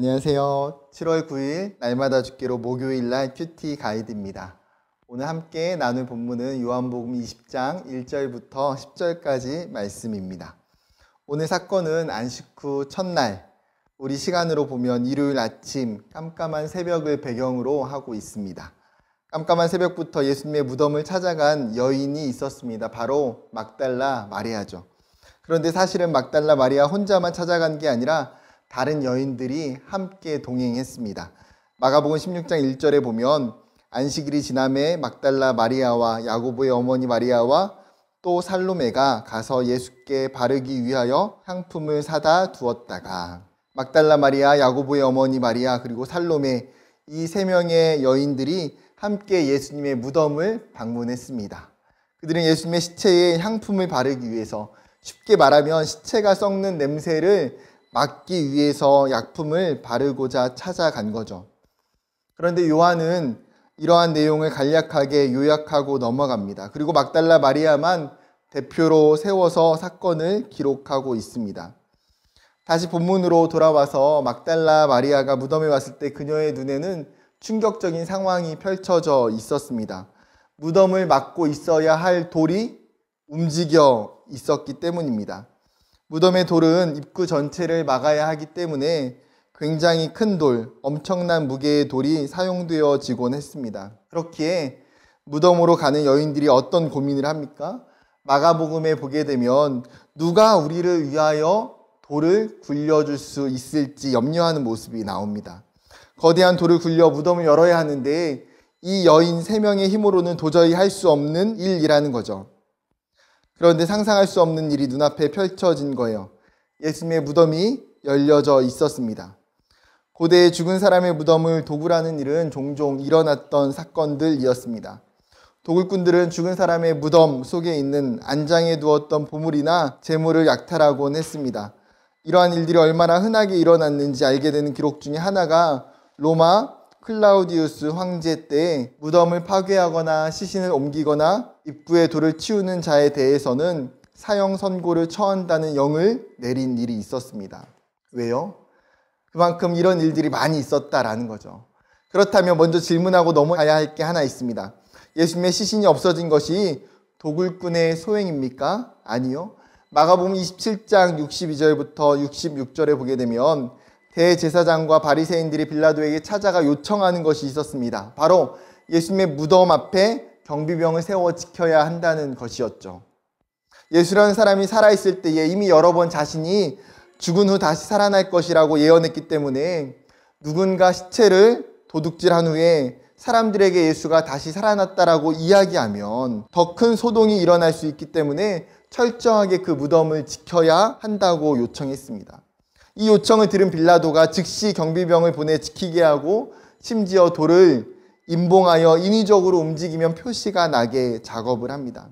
안녕하세요. 7월 9일 날마다 죽기로 목요일날 큐티 가이드입니다. 오늘 함께 나눌 본문은 요한복음 20장 1절부터 10절까지 말씀입니다. 오늘 사건은 안식 후 첫날, 우리 시간으로 보면 일요일 아침 깜깜한 새벽을 배경으로 하고 있습니다. 깜깜한 새벽부터 예수님의 무덤을 찾아간 여인이 있었습니다. 바로 막달라 마리아죠. 그런데 사실은 막달라 마리아 혼자만 찾아간 게 아니라 다른 여인들이 함께 동행했습니다. 마가복음 16장 1절에 보면 안식일이 지남에 막달라 마리아와 야고보의 어머니 마리아와 또 살로메가 가서 예수께 바르기 위하여 향품을 사다 두었다가, 막달라 마리아, 야고보의 어머니 마리아, 그리고 살로메, 이 세 명의 여인들이 함께 예수님의 무덤을 방문했습니다. 그들은 예수님의 시체에 향품을 바르기 위해서, 쉽게 말하면 시체가 썩는 냄새를 막기 위해서 약품을 바르고자 찾아간 거죠. 그런데 요한은 이러한 내용을 간략하게 요약하고 넘어갑니다. 그리고 막달라 마리아만 대표로 세워서 사건을 기록하고 있습니다. 다시 본문으로 돌아와서 막달라 마리아가 무덤에 왔을 때 그녀의 눈에는 충격적인 상황이 펼쳐져 있었습니다. 무덤을 막고 있어야 할 돌이 움직여 있었기 때문입니다. 무덤의 돌은 입구 전체를 막아야 하기 때문에 굉장히 큰 돌, 엄청난 무게의 돌이 사용되어지곤 했습니다. 그렇기에 무덤으로 가는 여인들이 어떤 고민을 합니까? 마가복음에 보게 되면 누가 우리를 위하여 돌을 굴려줄 수 있을지 염려하는 모습이 나옵니다. 거대한 돌을 굴려 무덤을 열어야 하는데 이 여인 3명의 힘으로는 도저히 할 수 없는 일이라는 거죠. 그런데 상상할 수 없는 일이 눈앞에 펼쳐진 거예요. 예수님의 무덤이 열려져 있었습니다. 고대의 죽은 사람의 무덤을 도굴하는 일은 종종 일어났던 사건들이었습니다. 도굴꾼들은 죽은 사람의 무덤 속에 있는 안장에 두었던 보물이나 재물을 약탈하곤 했습니다. 이러한 일들이 얼마나 흔하게 일어났는지 알게 되는 기록 중에 하나가 로마 클라우디우스 황제 때 무덤을 파괴하거나 시신을 옮기거나 입구에 돌을 치우는 자에 대해서는 사형 선고를 처한다는 영을 내린 일이 있었습니다. 왜요? 그만큼 이런 일들이 많이 있었다라는 거죠. 그렇다면 먼저 질문하고 넘어가야 할 게 하나 있습니다. 예수님의 시신이 없어진 것이 도굴꾼의 소행입니까? 아니요. 마가복음 27장 62절부터 66절에 보게 되면 대제사장과 바리새인들이 빌라도에게 찾아가 요청하는 것이 있었습니다. 바로 예수님의 무덤 앞에 경비병을 세워 지켜야 한다는 것이었죠. 예수라는 사람이 살아있을 때에 이미 여러 번 자신이 죽은 후 다시 살아날 것이라고 예언했기 때문에 누군가 시체를 도둑질한 후에 사람들에게 예수가 다시 살아났다라고 이야기하면 더 큰 소동이 일어날 수 있기 때문에 철저하게 그 무덤을 지켜야 한다고 요청했습니다. 이 요청을 들은 빌라도가 즉시 경비병을 보내 지키게 하고 심지어 돌을 임봉하여 인위적으로 움직이면 표시가 나게 작업을 합니다.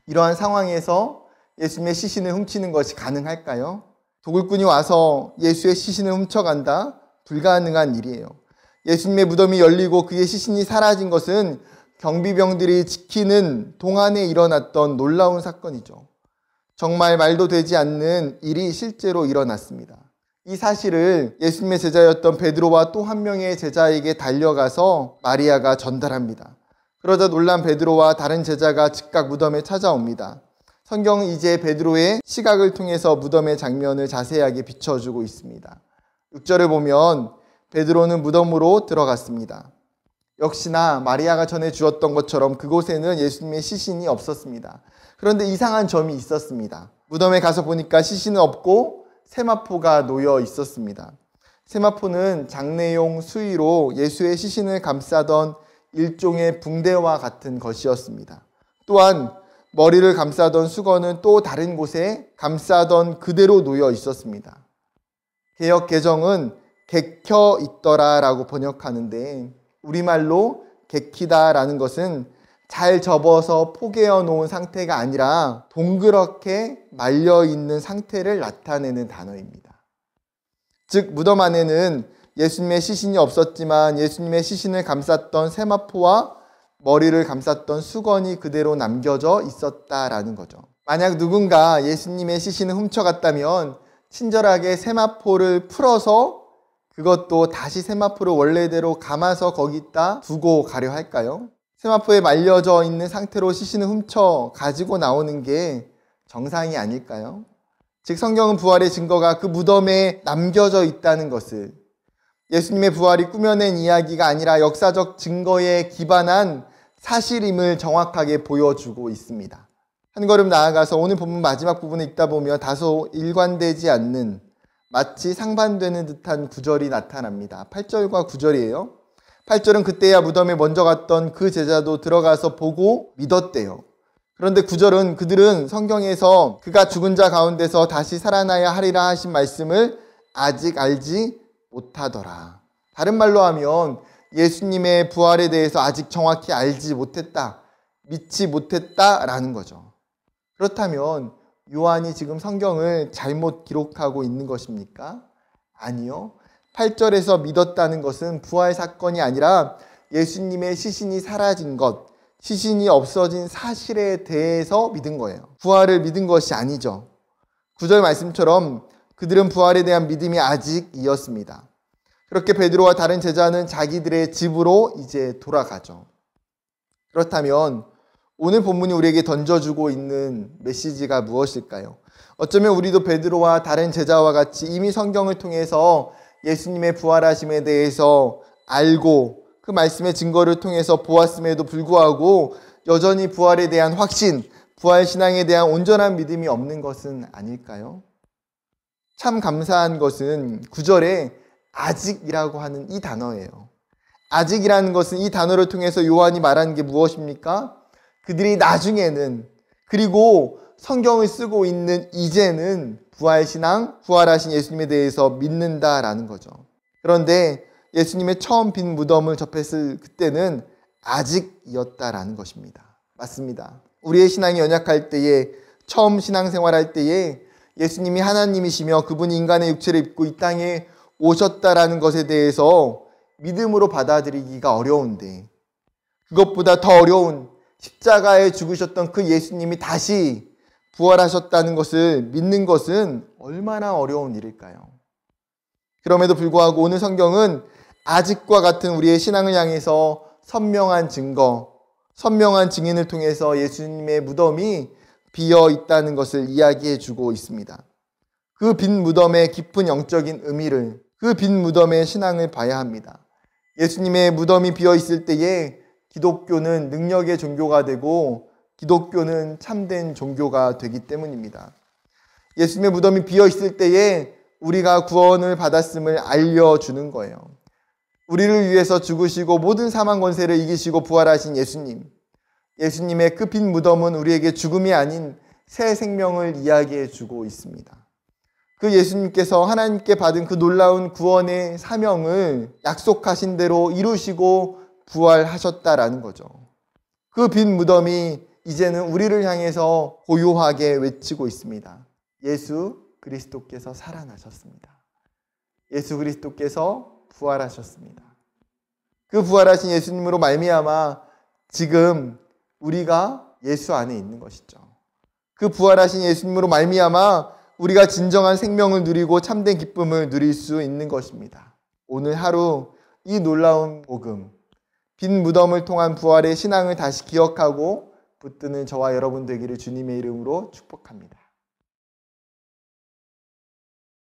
이러한 상황에서 예수님의 시신을 훔치는 것이 가능할까요? 도굴꾼이 와서 예수의 시신을 훔쳐간다? 불가능한 일이에요. 예수님의 무덤이 열리고 그의 시신이 사라진 것은 경비병들이 지키는 동안에 일어났던 놀라운 사건이죠. 정말 말도 되지 않는 일이 실제로 일어났습니다. 이 사실을 예수님의 제자였던 베드로와 또 한 명의 제자에게 달려가서 마리아가 전달합니다. 그러자 놀란 베드로와 다른 제자가 즉각 무덤에 찾아옵니다. 성경은 이제 베드로의 시각을 통해서 무덤의 장면을 자세하게 비춰주고 있습니다. 6절을 보면 베드로는 무덤으로 들어갔습니다. 역시나 마리아가 전해 주었던 것처럼 그곳에는 예수님의 시신이 없었습니다. 그런데 이상한 점이 있었습니다. 무덤에 가서 보니까 시신은 없고 세마포가 놓여 있었습니다. 세마포는 장례용 수의로 예수의 시신을 감싸던 일종의 붕대와 같은 것이었습니다. 또한 머리를 감싸던 수건은 또 다른 곳에 감싸던 그대로 놓여 있었습니다. 개역 개정은 개켜 있더라 라고 번역하는데 우리말로 개키다라는 것은 잘 접어서 포개어 놓은 상태가 아니라 동그랗게 말려있는 상태를 나타내는 단어입니다. 즉 무덤 안에는 예수님의 시신이 없었지만 예수님의 시신을 감쌌던 세마포와 머리를 감쌌던 수건이 그대로 남겨져 있었다라는 거죠. 만약 누군가 예수님의 시신을 훔쳐갔다면 친절하게 세마포를 풀어서 그것도 다시 세마포를 원래대로 감아서 거기다 두고 가려 할까요? 세마포에 말려져 있는 상태로 시신을 훔쳐 가지고 나오는 게 정상이 아닐까요? 즉 성경은 부활의 증거가 그 무덤에 남겨져 있다는 것을, 예수님의 부활이 꾸며낸 이야기가 아니라 역사적 증거에 기반한 사실임을 정확하게 보여주고 있습니다. 한 걸음 나아가서 오늘 본문 마지막 부분을 읽다 보면 다소 일관되지 않는, 마치 상반되는 듯한 구절이 나타납니다. 8절과 9절이에요. 8절은 그때야 무덤에 먼저 갔던 그 제자도 들어가서 보고 믿었대요. 그런데 9절은 그들은 성경에서 그가 죽은 자 가운데서 다시 살아나야 하리라 하신 말씀을 아직 알지 못하더라. 다른 말로 하면 예수님의 부활에 대해서 아직 정확히 알지 못했다, 믿지 못했다라는 거죠. 그렇다면 요한이 지금 성경을 잘못 기록하고 있는 것입니까? 아니요. 8절에서 믿었다는 것은 부활 사건이 아니라 예수님의 시신이 사라진 것, 시신이 없어진 사실에 대해서 믿은 거예요. 부활을 믿은 것이 아니죠. 9절 말씀처럼 그들은 부활에 대한 믿음이 아직이었습니다. 그렇게 베드로와 다른 제자는 자기들의 집으로 이제 돌아가죠. 그렇다면 오늘 본문이 우리에게 던져주고 있는 메시지가 무엇일까요? 어쩌면 우리도 베드로와 다른 제자와 같이 이미 성경을 통해서 예수님의 부활하심에 대해서 알고 그 말씀의 증거를 통해서 보았음에도 불구하고 여전히 부활에 대한 확신, 부활 신앙에 대한 온전한 믿음이 없는 것은 아닐까요? 참 감사한 것은 9절에 아직이라고 하는 이 단어예요. 아직이라는 것은 이 단어를 통해서 요한이 말하는 게 무엇입니까? 그들이 나중에는, 그리고 성경을 쓰고 있는 이제는 부활신앙, 부활하신 예수님에 대해서 믿는다라는 거죠. 그런데 예수님의 처음 빈 무덤을 접했을 그때는 아직이었다라는 것입니다. 맞습니다. 우리의 신앙이 연약할 때에, 처음 신앙생활할 때에 예수님이 하나님이시며 그분이 인간의 육체를 입고 이 땅에 오셨다라는 것에 대해서 믿음으로 받아들이기가 어려운데, 그것보다 더 어려운 십자가에 죽으셨던 그 예수님이 다시 부활하셨다는 것을 믿는 것은 얼마나 어려운 일일까요? 그럼에도 불구하고 오늘 성경은 아직과 같은 우리의 신앙을 향해서 선명한 증거, 선명한 증인을 통해서 예수님의 무덤이 비어 있다는 것을 이야기해 주고 있습니다. 그 빈 무덤의 깊은 영적인 의미를, 그 빈 무덤의 신앙을 봐야 합니다. 예수님의 무덤이 비어 있을 때에 기독교는 능력의 종교가 되고 기독교는 참된 종교가 되기 때문입니다. 예수님의 무덤이 비어 있을 때에 우리가 구원을 받았음을 알려주는 거예요. 우리를 위해서 죽으시고 모든 사망 권세를 이기시고 부활하신 예수님, 예수님의 그 빈 무덤은 우리에게 죽음이 아닌 새 생명을 이야기해 주고 있습니다. 그 예수님께서 하나님께 받은 그 놀라운 구원의 사명을 약속하신 대로 이루시고 부활하셨다라는 거죠. 그 빈 무덤이 이제는 우리를 향해서 고요하게 외치고 있습니다. 예수 그리스도께서 살아나셨습니다. 예수 그리스도께서 부활하셨습니다. 그 부활하신 예수님으로 말미암아 지금 우리가 예수 안에 있는 것이죠. 그 부활하신 예수님으로 말미암아 우리가 진정한 생명을 누리고 참된 기쁨을 누릴 수 있는 것입니다. 오늘 하루 이 놀라운 복음, 빈 무덤을 통한 부활의 신앙을 다시 기억하고 붙드는 저와 여러분 되기를 주님의 이름으로 축복합니다.